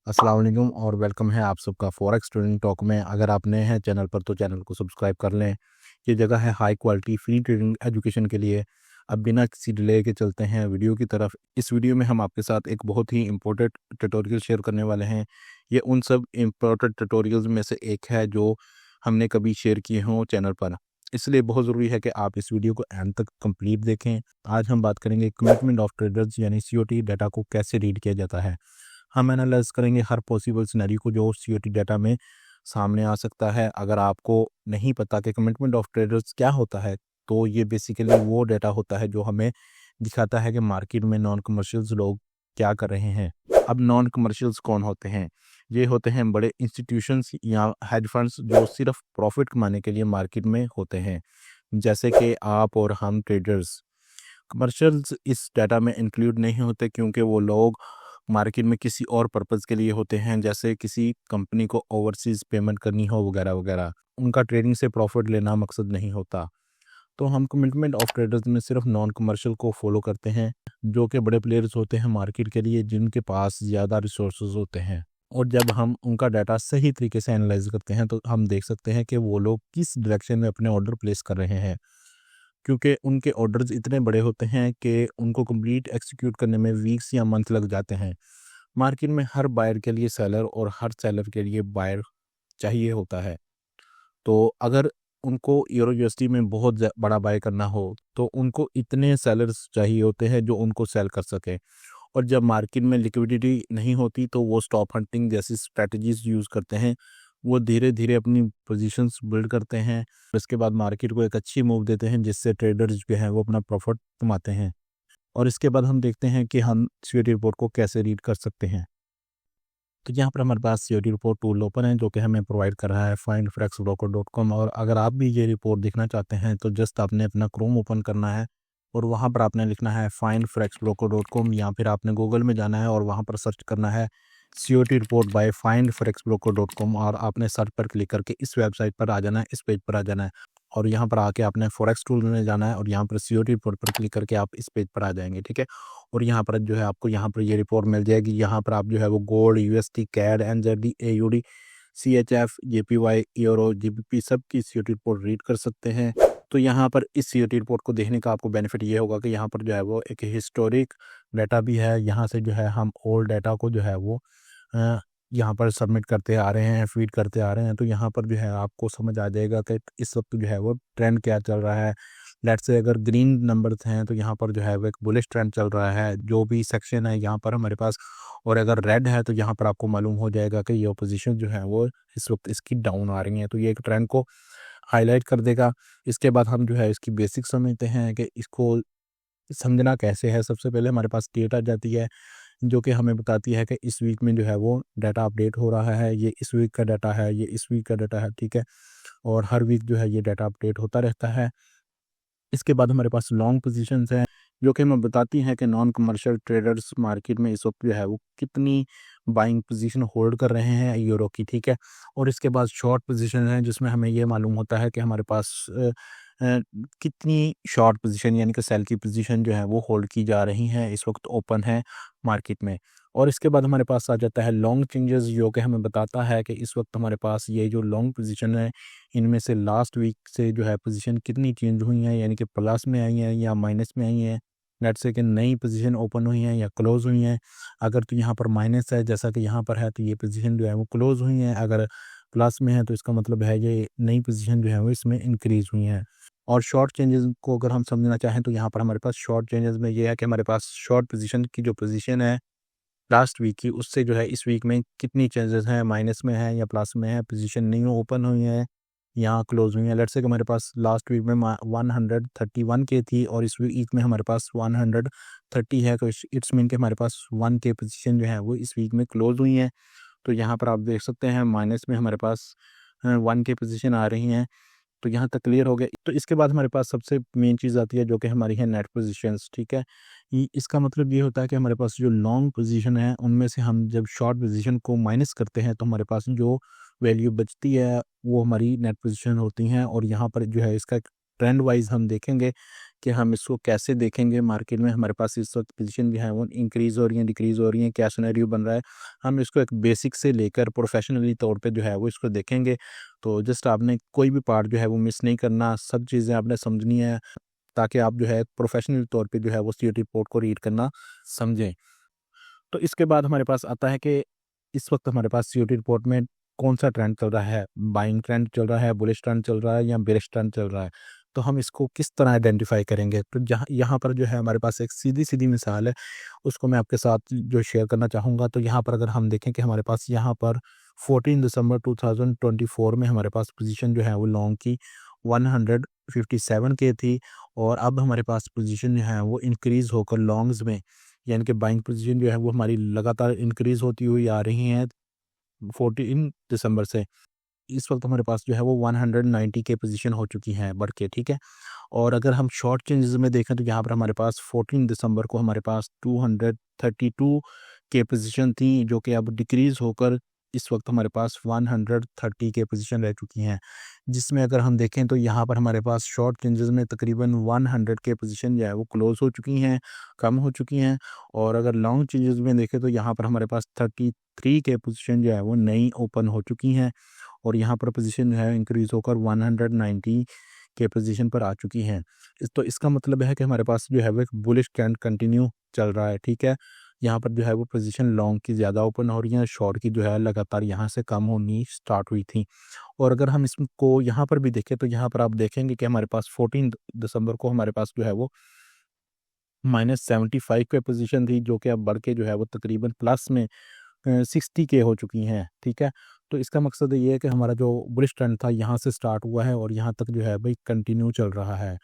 अस्सलाम वालेकुम और वेलकम है आप सबका फॉरेक्स ट्रेडिंग टॉक में। अगर आप नए हैं चैनल पर तो चैनल को सब्सक्राइब कर लें। ये जगह है high quality free trading education के लिए। अब बिना किसी डिले के चलते हैं वीडियो की तरफ। इस वीडियो में हम आपके साथ एक बहुत ही इम्पोर्टेंट ट्यूटोरियल शेयर करने वाले हैं। ये उन सब इम्पोर्टेंट ट्यूटोरियल्स में से एक है जो हमने कभी शेयर किए हों चैनल पर, इसलिए बहुत ज़रूरी है कि आप इस वीडियो को एंड तक कंप्लीट देखें। आज हम बात करेंगे कमिटमेंट ऑफ ट्रेडर्स यानी सीओटी डाटा को कैसे रीड किया जाता है। हम एनालाइज करेंगे हर पॉसिबल सिनेरियो को जो सीओटी डाटा में सामने आ सकता है। अगर आपको नहीं पता कि कमिटमेंट ऑफ ट्रेडर्स क्या होता है, तो ये बेसिकली वो डाटा होता है जो हमें दिखाता है कि मार्केट में नॉन कमर्शियल्स लोग क्या कर रहे हैं। अब नॉन कमर्शियल्स कौन होते हैं? ये होते हैं बड़े इंस्टीट्यूशंस या हेज फंड्स जो सिर्फ प्रॉफिट कमाने के लिए मार्केट में होते हैं, जैसे कि आप और हम ट्रेडर्स। कमर्शियल्स इस डाटा में इंक्लूड नहीं होते क्योंकि वो लोग मार्केट में किसी और पर्पज़ के लिए होते हैं, जैसे किसी कंपनी को ओवरसीज़ पेमेंट करनी हो वगैरह वगैरह। उनका ट्रेडिंग से प्रॉफिट लेना मकसद नहीं होता। तो हम कमिटमेंट ऑफ ट्रेडर्स में सिर्फ नॉन कमर्शियल को फॉलो करते हैं, जो कि बड़े प्लेयर्स होते हैं मार्केट के लिए, जिनके पास ज़्यादा रिसोर्सेज होते हैं। और जब हम उनका डाटा सही तरीके से एनालाइज करते हैं तो हम देख सकते हैं कि वो लोग किस डायरेक्शन में अपने ऑर्डर प्लेस कर रहे हैं, क्योंकि उनके ऑर्डर्स इतने बड़े होते हैं कि उनको कंप्लीट एक्सिक्यूट करने में वीक्स या मंथ लग जाते हैं। मार्केट में हर बायर के लिए सेलर और हर सेलर के लिए बायर चाहिए होता है। तो अगर उनको यूरो यूएसडी में बहुत बड़ा बाय करना हो तो उनको इतने सेलर्स चाहिए होते हैं जो उनको सेल कर सके। और जब मार्केट में लिक्विडिटी नहीं होती तो वो स्टॉप हंटिंग जैसी स्ट्रेटजीज यूज़ करते हैं। वो धीरे धीरे अपनी पोजीशंस बिल्ड करते हैं, इसके बाद मार्केट को एक अच्छी मूव देते हैं जिससे ट्रेडर्स जो हैं वो अपना प्रॉफिट कमाते हैं। और इसके बाद हम देखते हैं कि हम सीओटी रिपोर्ट को कैसे रीड कर सकते हैं। तो यहाँ पर हमारे पास सीओटी रिपोर्ट टूल ओपन है जो कि हमें प्रोवाइड कर रहा है findforexbroker.com। और अगर आप भी ये रिपोर्ट देखना चाहते हैं तो जस्ट आपने अपना क्रोम ओपन करना है और वहाँ पर आपने लिखना है findforexbroker.com, या फिर आपने गूगल में जाना है और वहाँ पर सर्च करना है सीओटी रिपोर्ट बाय findforexbroker.com और आपने सर्च पर क्लिक करके इस वेबसाइट पर आ जाना है, इस पेज पर आ जाना है। और यहाँ पर आके आपने फॉरेक्स टूल में जाना है और यहाँ पर सीओटी रिपोर्ट पर क्लिक करके आप इस पेज पर आ जाएंगे, ठीक है। और यहाँ पर जो है आपको यहाँ पर ये रिपोर्ट मिल जाएगी। यहाँ पर आप जो है वो gold, USD, CAD, NZD, AUD, CHF, JPY, euro, GBP सब की सीओटी रिपोर्ट रीड कर सकते हैं। तो यहाँ पर इस सीओटी रिपोर्ट को देखने का आपको बेनिफिट ये होगा कि यहाँ पर जो है वो एक हिस्टोरिक डाटा भी है। यहाँ से जो है हम ओल्ड डाटा को जो है वो अ, यहाँ पर सबमिट करते आ रहे हैं, फीड करते आ रहे हैं। तो यहाँ पर जो है आपको समझ आ जाएगा कि इस वक्त जो है वो ट्रेंड क्या चल रहा है। लेट्स से अगर ग्रीन नंबर्स हैं तो यहाँ पर जो है वो एक बुलिश ट्रेंड चल रहा है, जो भी सेक्शन है यहाँ पर हमारे पास। और अगर रेड है तो यहाँ पर आपको मालूम हो जाएगा कि ये पोजीशन जो है वो इस वक्त इसकी डाउन आ रही है, तो ये एक ट्रेंड को हाईलाइट कर देगा। इसके बाद हम जो है इसकी बेसिक समझते हैं कि इसको समझना कैसे है। सबसे पहले हमारे पास डेटा जाती है जो कि हमें बताती है कि इस वीक में जो है वो डाटा अपडेट हो रहा है, ये इस वीक का डाटा है, ये इस वीक का डाटा है, ठीक है। और हर वीक जो है ये डाटा अपडेट होता रहता है। इसके बाद हमारे पास लॉन्ग पोजीशंस हैं जो कि हमें बताती हैं कि नॉन कमर्शियल ट्रेडर्स मार्केट में इस वक्त जो है वो कितनी बाइंग पोजीशन होल्ड कर रहे हैं यूरो की, ठीक है। और इसके बाद शॉर्ट पोजीशन है जिसमें हमें ये मालूम होता है कि हमारे पास कितनी शॉर्ट पोजीशन यानी कि सेल की पोजीशन जो है वो होल्ड की जा रही हैं, इस वक्त ओपन है मार्केट में। और इसके बाद हमारे पास आ जाता है लॉन्ग चेंजेस जो कि हमें बताता है कि इस वक्त हमारे पास ये जो लॉन्ग पोजीशन है इनमें से लास्ट वीक से जो है पोजीशन कितनी चेंज हुई हैं, यानी कि प्लस में आई हैं या माइनस में आई हैं। लेट्स से कि नई पोजीशन ओपन हुई हैं या क्लोज हुई हैं। अगर तो यहाँ पर माइनस है जैसा कि यहाँ पर है तो ये पोजीशन जो है वो क्लोज हुई हैं। अगर प्लस में है तो इसका मतलब है ये नई पोजीशन जो है वो इसमें इंक्रीज हुई हैं। और शॉर्ट चेंजेस को अगर हम समझना चाहें तो यहाँ पर हमारे पास शॉर्ट चेंजेस में ये है कि हमारे पास शॉर्ट पोजीशन की जो पोजीशन है लास्ट वीक की, उससे जो है इस वीक में कितनी चेंजेस हैं, माइनस में है या प्लस में है, पोजीशन न्यू ओपन हुई है यहाँ क्लोज हुई है। लेट्स से कि हमारे पास लास्ट वीक में 131 के थी और इस वीक में हमारे पास 130 है, तो इट्स मीन कि हमारे पास 1 के पोजीशन जो है वो इस वीक में क्लोज हुई है। तो यहाँ पर आप देख सकते हैं माइनस में हमारे पास 1 के पोजीशन आ रही हैं। तो यहाँ तक क्लियर हो गया। तो इसके बाद हमारे पास सबसे मेन चीज़ आती है जो कि हमारी है नेट पोजीशंस, ठीक है। इसका मतलब ये होता है कि हमारे पास जो लॉन्ग पोजीशन है उनमें से हम जब शॉर्ट पोजीशन को माइनस करते हैं तो हमारे पास जो वैल्यू बचती है वो हमारी नेट पोजीशन होती हैं। और यहाँ पर जो है इसका ट्रेंड वाइज हम देखेंगे कि हम इसको कैसे देखेंगे मार्केट में हमारे पास इस वक्त पोजीशन जो है वो इंक्रीज़ हो रही है, डिक्रीज़ हो रही है, क्या सिनेरियो बन रहा है। हम इसको एक बेसिक से लेकर प्रोफेशनली तौर पे जो है वो इसको देखेंगे। तो जस्ट आपने कोई भी पार्ट जो है वो मिस नहीं करना, सब चीज़ें आपने समझनी है ताकि आप जो है प्रोफेशनल तौर पे जो है वो सीओटी रिपोर्ट को रीड करना समझें। तो इसके बाद हमारे पास आता है कि इस वक्त हमारे पास सीओटी रिपोर्ट में कौन सा ट्रेंड चल रहा है, बाइंग ट्रेंड चल रहा है, बुलिश ट्रेंड चल रहा है या बेरिश ट्रेंड चल रहा है। तो हम इसको किस तरह आइडेंटिफाई करेंगे? तो जहाँ यहाँ पर जो है हमारे पास एक सीधी-सीधी मिसाल है, उसको मैं आपके साथ जो शेयर करना चाहूँगा। तो यहाँ पर अगर हम देखें कि हमारे पास यहाँ पर 14 दिसंबर 2024 में हमारे पास पोज़ीशन जो है वो लॉन्ग की 157 के थी और अब हमारे पास पोज़ीशन जो है वो इंक्रीज़ होकर लॉन्ग्स में यानी कि बाइंग पोज़ीशन जो है वो हमारी लगातार इंक्रीज़ होती हुई आ रही हैं 14 दिसंबर से। इस वक्त हमारे पास जो है वो 190 के पोजीशन हो चुकी हैं बढ़ के, ठीक है। और अगर हम शॉर्ट चेंजेस में देखें तो यहाँ पर हमारे पास 14 दिसंबर को हमारे पास 232 के पोजीशन थी जो कि अब डिक्रीज़ होकर इस वक्त हमारे पास 130 के पोजीशन रह चुकी हैं, जिसमें अगर हम देखें तो यहाँ पर हमारे पास शॉर्ट चेंजेस में तकरीबन 100 के पोजीशन जो है वो क्लोज़ हो चुकी हैं, कम हो चुकी हैं। और अगर लॉन्ग चेंजेस में देखें तो यहाँ पर हमारे पास 33 के पोजीशन जो है वो नई ओपन हो चुकी हैं और यहाँ पर पोजीशन जो है इंक्रीज़ होकर 190 के पोजीशन पर आ चुकी हैं। तो इसका मतलब है कि हमारे पास जो है वो एक बुलिश ट्रेंड कंटिन्यू चल रहा है, ठीक है। यहाँ पर जो है वो पोजीशन लॉन्ग की ज़्यादा ओपन हो रही हैं, शॉर्ट की जो है लगातार यहाँ से कम होनी स्टार्ट हुई थी। और अगर हम इसको यहाँ पर भी देखें तो यहाँ पर आप देखेंगे कि हमारे पास 14 दिसंबर को हमारे पास जो है वो -75 पे पोजीशन थी जो कि अब बढ़ के जो है वो तकरीबन प्लस में 60 के हो चुकी हैं, ठीक है। तो इसका मकसद ये है कि हमारा जो बुलिश ट्रेंड था यहाँ से स्टार्ट हुआ है और यहाँ तक जो है भाई कंटिन्यू चल रहा है।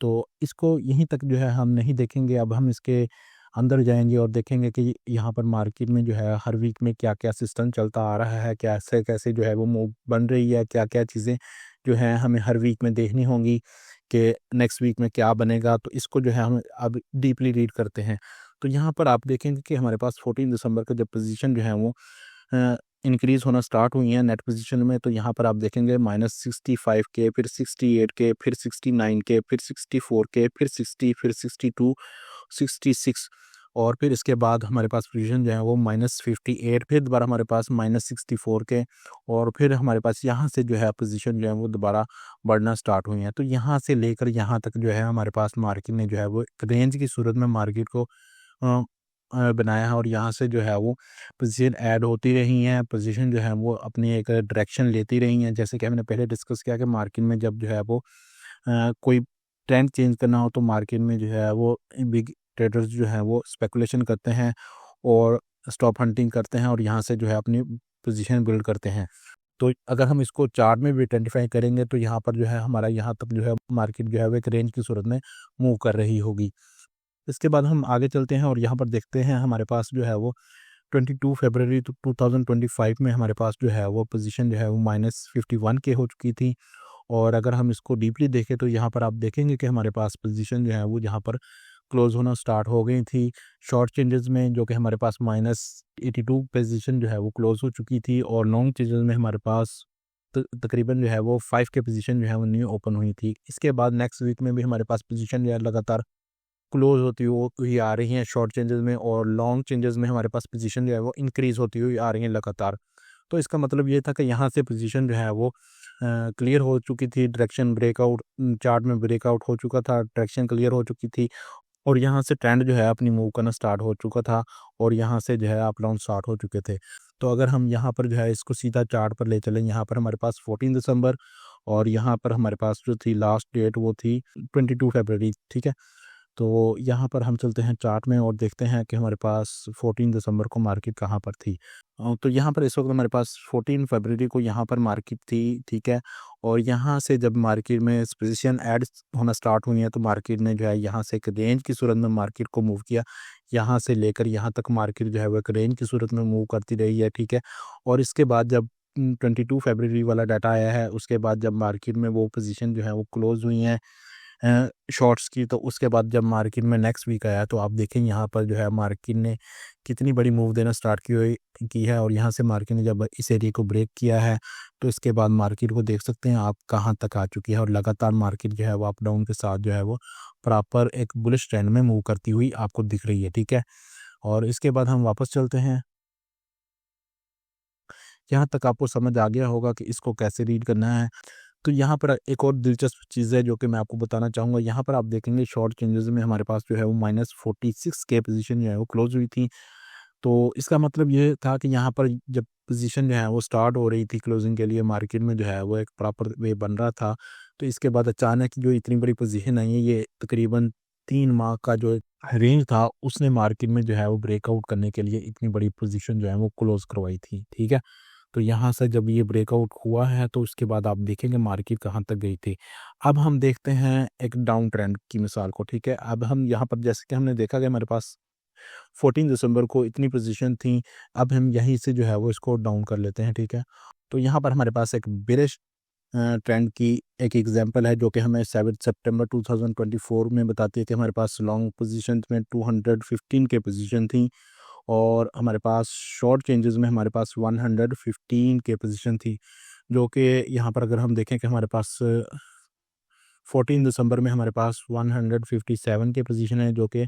तो इसको यहीं तक जो है हम नहीं देखेंगे, अब हम इसके अंदर जाएँगे और देखेंगे कि यहाँ पर मार्केट में जो है हर वीक में क्या-क्या सिस्टम चलता आ रहा है, कैसे-कैसे जो है वो मूव बन रही है, क्या-क्या चीज़ें जो हैं हमें हर वीक में देखनी होंगी कि नेक्स्ट वीक में क्या बनेगा। तो इसको जो है हम अब डीपली रीड करते हैं। तो यहाँ पर आप देखेंगे कि हमारे पास 14 दिसंबर का जब पोज़ीशन जो है वो इंक्रीज़ होना स्टार्ट हुई हैं नेट पोज़ीशन में, तो यहाँ पर आप देखेंगे -65 के, फिर 68 के, फिर 69 के, फिर 64 के, फिर 60, फिर 62, 66 और फिर इसके बाद हमारे पास पोज़ीशन जो है वो -58, फिर दोबारा हमारे पास -64 के और फिर हमारे पास यहाँ से जो है पोज़ीशन जो है वो दोबारा बढ़ना स्टार्ट हुई हैं। तो यहाँ से लेकर यहाँ तक जो है हमारे पास मार्केट ने जो है वो एक रेंज की सूरत में मार्केट को अ बनाया है और यहाँ से जो है वो पोज़ीशन ऐड होती रही हैं, पोज़ीशन जो है वो अपनी एक डायरेक्शन लेती रही हैं। जैसे कि हमने पहले डिस्कस किया कि मार्केट में जब जो है वो कोई ट्रेंड चेंज करना हो तो मार्केट में जो है वो बिग ट्रेडर्स जो हैं वो स्पेकुलेशन करते हैं और स्टॉप हंटिंग करते हैं और यहाँ से जो है अपनी पोज़ीशन बिल्ड करते हैं। तो अगर हम इसको चार्ट में भी आइडेंटिफ़ाई करेंगे तो यहाँ पर जो है हमारा यहाँ तक जो है मार्केट जो है वो एक रेंज की सूरत में मूव कर रही होगी। इसके बाद हम आगे चलते हैं और यहाँ पर देखते हैं हमारे पास जो है वो 22 फरवरी 2025 में हमारे पास जो है वो पोजीशन जो है वो -51 के हो चुकी थी। और अगर हम इसको डीपली देखें तो यहाँ पर आप देखेंगे कि हमारे पास पोजीशन जो है वो यहाँ पर क्लोज़ होना स्टार्ट हो गई थी। शॉर्ट चेंजेस में जो कि हमारे पास -82 पोजीशन जो है वो क्लोज़ हो चुकी थी और लॉन्ग चेंजेस में हमारे पास तकरीबन जो है वो 5 के पोजीशन जो है वो न्यू ओपन हुई थी। इसके बाद नेक्स्ट वीक में भी हमारे पास पोजीशन जो है लगातार क्लोज़ होती हुई आ रही हैं शॉर्ट चेंजेस में और लॉन्ग चेंजेस में हमारे पास पोजीशन जो है वो इंक्रीज़ होती हुई आ रही हैं लगातार। तो इसका मतलब ये था कि यहाँ से पोजीशन जो है वो क्लियर हो चुकी थी, डायरेक्शन ब्रेकआउट चार्ट में ब्रेकआउट हो चुका था, डायरेक्शन क्लियर हो चुकी थी और यहाँ से ट्रेंड जो है अपनी मूव करना स्टार्ट हो चुका था और यहाँ से जो है अप डाउन स्टार्ट हो चुके थे। तो अगर हम यहाँ पर जो है इसको सीधा चार्ट पर ले चलें, यहाँ पर हमारे पास 14 दिसंबर और यहाँ पर हमारे पास जो थी लास्ट डेट वो थी 22 फरवरी, ठीक है। तो यहाँ पर हम चलते हैं चार्ट में और देखते हैं कि हमारे पास 14 दिसंबर को मार्केट कहाँ पर थी। तो यहाँ पर इस वक्त हमारे पास 14 फरवरी को यहाँ पर मार्केट थी, ठीक है। और यहाँ से जब मार्केट में पोजीशन ऐड होना स्टार्ट हुई है तो मार्केट ने जो है यहाँ से एक रेंज की सूरत में मार्केट को मूव किया। यहाँ से लेकर यहाँ तक मार्केट जो है वो एक रेंज की सूरत में मूव करती रही है, ठीक है। और इसके बाद जब 22 फरवरी वाला डाटा आया है उसके बाद जब मार्केट में वो पोजीशन जो है वो क्लोज़ हुई हैं शॉर्ट्स की। तो उसके बाद जब मार्केट में नेक्स्ट वीक आया तो आप देखें यहाँ पर जो है मार्केट ने कितनी बड़ी मूव देना स्टार्ट की है, और यहाँ से मार्केट ने जब इस एरिया को ब्रेक किया है तो इसके बाद मार्केट को देख सकते हैं आप कहाँ तक आ चुकी है, और लगातार मार्केट जो है वो अप डाउन के साथ जो है वो प्रॉपर एक बुलिश ट्रेंड में मूव करती हुई आपको दिख रही है, ठीक है। और इसके बाद हम वापस चलते हैं। यहाँ तक आपको समझ आ गया होगा कि इसको कैसे रीड करना है। तो यहाँ पर एक और दिलचस्प चीज़ है जो कि मैं आपको बताना चाहूँगा। यहाँ पर आप देखेंगे शॉर्ट चेंजेस में हमारे पास जो है वो -46 के पोजीशन जो है वो क्लोज हुई थी। तो इसका मतलब ये था कि यहाँ पर जब पोजीशन जो है वो स्टार्ट हो रही थी क्लोजिंग के लिए, मार्केट में जो है वो एक प्रॉपर वे बन रहा था। तो इसके बाद अचानक जो इतनी बड़ी पोजीशन आई है, ये तकरीबन 3 माह का जो रेंज था उसने मार्केट में जो है वो ब्रेकआउट करने के लिए इतनी बड़ी पोजीशन जो है वो क्लोज करवाई थी, ठीक है। तो यहाँ से जब ये ब्रेकआउट हुआ है तो उसके बाद आप देखेंगे मार्केट कहाँ तक गई थी। अब हम देखते हैं एक डाउन ट्रेंड की मिसाल को, ठीक है। अब हम यहाँ पर जैसे कि हमने देखा कि हमारे पास 14 दिसंबर को इतनी पोजीशन थी, अब हम यहीं से जो है वो इसको डाउन कर लेते हैं, ठीक है। तो यहाँ पर हमारे पास एक बेरिश ट्रेंड की एक एग्जांपल है जो कि हमें 7 सितंबर 2024 में बताती है कि हमारे पास लॉन्ग पोजीशंस में 215 के पोजीशन थी, और हमारे पास शॉर्ट चेंजेस में हमारे पास 115 के पोजीशन थी, जो कि यहाँ पर अगर हम देखें कि हमारे पास 14 दिसंबर में हमारे पास 157 के पोजीशन है जो कि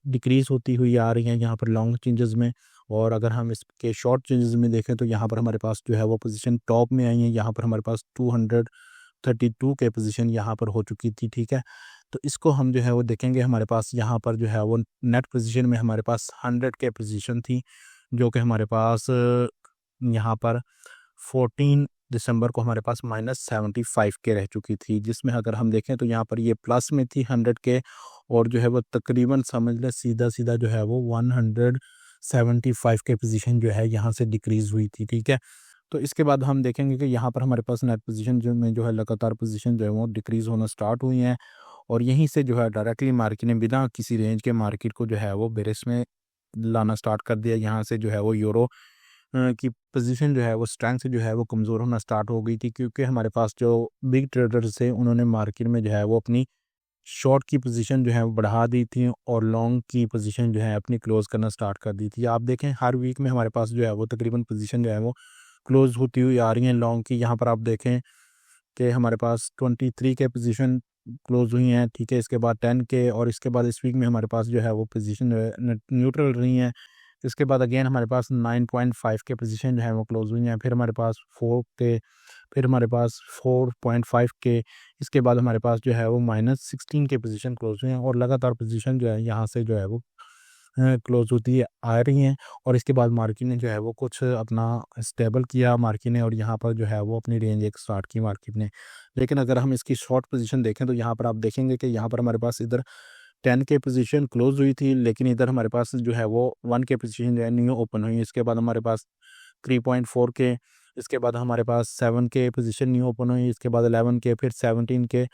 डिक्रीज़ होती हुई आ रही हैं यहाँ पर लॉन्ग चेंजेस में। और अगर हम इसके शॉर्ट चेंजेस में देखें तो यहाँ पर हमारे पास जो है वो पोजीशन टॉप में आई है। यहाँ पर हमारे पास 232 के पोजीशन यहाँ पर हो चुकी थी, ठीक है। तो इसको हम जो है वो देखेंगे, हमारे पास यहाँ पर जो है वो नेट पोजीशन में हमारे पास 100 के पोजीशन थी, जो कि हमारे पास यहाँ पर 14 दिसंबर को हमारे पास -75 के रह चुकी थी, जिसमें अगर हम देखें तो यहाँ पर ये प्लस में थी 100 के, और जो है वो तकरीबन समझ लें सीधा-सीधा जो है वो 175 के पोज़ीशन जो है यहाँ से डिक्रीज़ हुई थी, ठीक है। तो इसके बाद हम देखेंगे कि यहाँ पर हमारे पास नेट पोज़ीशन जो है लगातार पोज़ीशन जो है वो डिक्रीज़ होना स्टार्ट हुई हैं, और यहीं से जो है डायरेक्टली मार्केट ने बिना किसी रेंज के मार्केट को जो है वो बेरिश में लाना स्टार्ट कर दिया। यहाँ से जो है वो यूरो की पोजीशन जो है वो स्ट्रेंथ से जो है वो कमज़ोर होना स्टार्ट हो गई थी, क्योंकि हमारे पास जो बिग ट्रेडर्स थे उन्होंने मार्केट में जो है वो अपनी शॉर्ट की पोजीशन जो है वो बढ़ा दी थी, और लॉन्ग की पोजीशन जो है अपनी क्लोज़ करना स्टार्ट कर दी थी। आप देखें हर वीक में हमारे पास जो है वो तकरीबन पोजीशन जो है वो क्लोज़ होती हुई आ रही हैं लॉन्ग की। यहाँ पर आप देखें कि हमारे पास 23 के पोजीशन क्लोज़ हुई हैं, ठीक है। इसके बाद 10 के, और इसके बाद इस वीक में हमारे पास जो है वो पोजीशन जो है न्यूट्रल रही हैं। इसके बाद अगेन हमारे पास 9.5 के पोजीशन जो है वो क्लोज़ हुई हैं, फिर हमारे पास 4 के, फिर हमारे पास 4.5 के, इसके बाद हमारे पास जो है वो -16 के पोजीशन क्लोज़ हुए हैं, और लगातार पोजीशन जो है यहाँ से जो है वो क्लोज़ होती आ रही हैं। और इसके बाद मार्केट ने जो है वो कुछ अपना स्टेबल किया मार्केट ने, और यहाँ पर जो है वो अपनी रेंज एक स्टार्ट की मार्केट ने। लेकिन अगर हम इसकी शॉर्ट पोजीशन देखें तो यहाँ पर आप देखेंगे कि यहाँ पर हमारे पास इधर 10 के पोजीशन क्लोज़ हुई थी, लेकिन इधर हमारे पास जो है वो 1 के पोजीशन जो है न्यू ओपन हुई। इसके बाद हमारे पास 3.4 के, इसके बाद हमारे पास 7 के पोजीशन न्यू ओपन हुई, इसके बाद 11 के, फिर 17 के,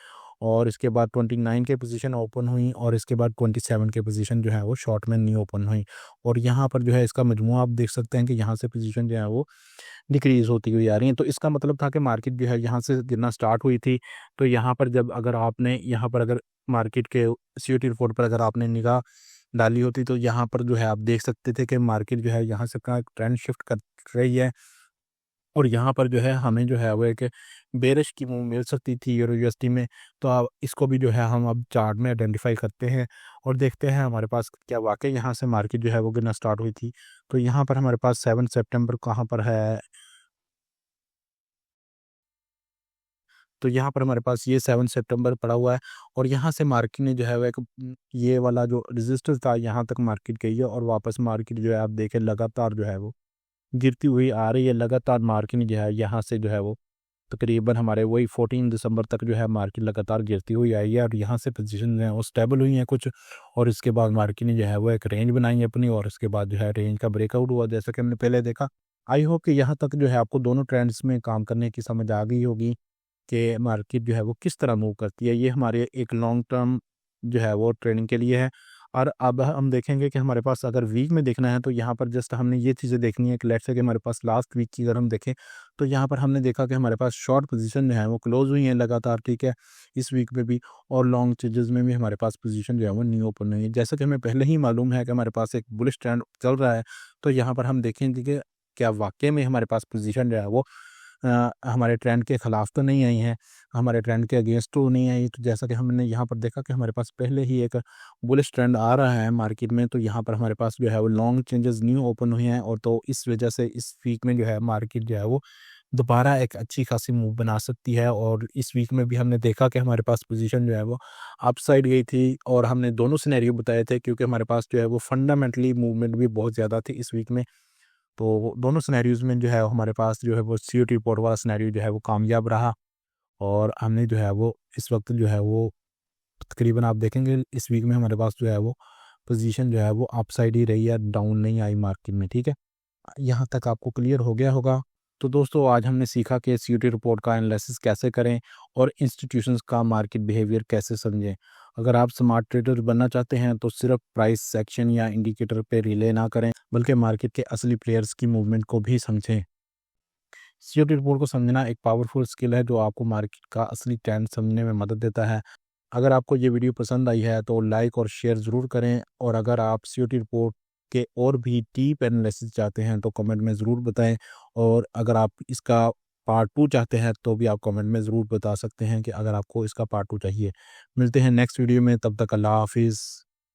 और इसके बाद 29 के पोजीशन ओपन हुई, और इसके बाद 27 के पोजीशन जो है वो शॉर्ट में न्यू ओपन हुई। और यहाँ पर जो है इसका मजमूआ आप देख सकते हैं कि यहाँ से पोजीशन जो है वो डिक्रीज़ होती हुई आ रही है। तो इसका मतलब था कि मार्केट जो है यहाँ से गिरना स्टार्ट हुई थी। तो यहाँ पर जब अगर आपने यहाँ पर अगर मार्केट के सीओटी रिपोर्ट पर अगर आपने निगाह डाली होती तो यहाँ पर जो है आप देख सकते थे कि मार्केट जो है यहाँ से अपना ट्रेंड शिफ्ट कर रही है, और यहाँ पर जो है हमें जो है वो एक बेरिश की मूव मिल सकती थी यूरो यूएसडी में। तो अब इसको भी जो है हम अब चार्ट में आइडेंटिफाई करते हैं और देखते हैं हमारे पास क्या वाक़ई यहाँ से मार्केट जो है वो गिरना स्टार्ट हुई थी। तो यहाँ पर हमारे पास 7 सितंबर कहाँ पर है? तो यहाँ पर हमारे पास ये 7 सितंबर पड़ा हुआ है, और यहाँ से मार्केट ने जो है वो एक ये वाला जो रेजिस्टेंस था यहाँ तक मार्केट गई है, और वापस मार्केट जो है आप देखें लगातार जो है वो गिरती हुई आ रही है। लगातार मार्केट जो है यहाँ से जो है वो तकरीबन हमारे वही 14 दिसंबर तक जो है मार्केट लगातार गिरती हुई आई है, और यहाँ से पोजीशन जो है वो स्टेबल हुई हैं कुछ, और इसके बाद मार्केट ने जो है वो एक रेंज बनाई है अपनी, और इसके बाद जो है रेंज का ब्रेकआउट हुआ जैसा कि हमने पहले देखा। आई होप कि यहाँ तक जो है आपको दोनों ट्रेंड्स में काम करने की समझ आ गई होगी कि मार्केट जो है वो किस तरह मूव करती है। ये हमारे एक लॉन्ग टर्म जो है वो ट्रेडिंग के लिए है। और अब हम देखेंगे कि हमारे पास अगर वीक में देखना है तो यहाँ पर जस्ट हमने ये चीज़ें देखनी है कि लेट्स से कि हमारे पास लास्ट वीक की अगर हम देखें तो यहाँ पर हमने देखा कि हमारे पास शॉर्ट पोजीशन जो है वो क्लोज हुई है लगातार, ठीक है, इस वीक में भी। और लॉन्ग चेंजेस में भी हमारे पास पोजीशन जो है वो न्यू ओपन हुई है। जैसा कि हमें पहले ही मालूम है कि हमारे पास एक बुलिश ट्रेंड चल रहा है, तो यहाँ पर हम देखेंगे कि क्या वाकई में हमारे पास पोजीशन जो है वो हमारे ट्रेंड के ख़िलाफ़ तो नहीं आई हैं, हमारे ट्रेंड के अगेंस्ट तो नहीं आई। तो जैसा कि हमने यहाँ पर देखा कि हमारे पास पहले ही एक बुलिश ट्रेंड आ रहा है मार्केट में, तो यहाँ पर हमारे पास जो है वो लॉन्ग चेंजेस न्यू ओपन हुए हैं, और तो इस वजह से इस वीक में जो है मार्केट जो है वो दोबारा एक अच्छी खासी मूव बना सकती है। और इस वीक में भी हमने देखा कि हमारे पास पोजीशन जो है वो अपसाइड गई थी, और हमने दोनों सिनेरियो बताए थे क्योंकि हमारे पास जो है वो फंडामेंटली मूवमेंट भी बहुत ज़्यादा थी इस वीक में। तो दोनों सिनेरियोज़ में जो है हमारे पास जो है वो सीओटी रिपोर्ट वाला सिनेरियो जो है वो कामयाब रहा, और हमने जो है वो इस वक्त जो है वो तकरीबन आप देखेंगे इस वीक में हमारे पास जो है वो पोजीशन जो है वो अपसाइड ही रही है, डाउन नहीं आई मार्केट में, ठीक है। यहाँ तक आपको क्लियर हो गया होगा। तो दोस्तों आज हमने सीखा कि सीयूटी रिपोर्ट का एनालिसिस कैसे करें और इंस्टीट्यूशंस का मार्केट बिहेवियर कैसे समझें। अगर आप स्मार्ट ट्रेडर बनना चाहते हैं तो सिर्फ प्राइस सेक्शन या इंडिकेटर पे रिले ना करें, बल्कि मार्केट के असली प्लेयर्स की मूवमेंट को भी समझें। सीयूटी रिपोर्ट को समझना एक पावरफुल स्किल है जो आपको मार्केट का असली ट्रेंड समझने में मदद देता है। अगर आपको ये वीडियो पसंद आई है तो लाइक और शेयर ज़रूर करें, और अगर आप सीयूटी रिपोर्ट के और भी डीप एनालिसिस चाहते हैं तो कमेंट में ज़रूर बताएं, और अगर आप इसका पार्ट 2 चाहते हैं तो भी आप कमेंट में ज़रूर बता सकते हैं कि अगर आपको इसका पार्ट 2 चाहिए। मिलते हैं नेक्स्ट वीडियो में, तब तक अल्लाह हाफिज़।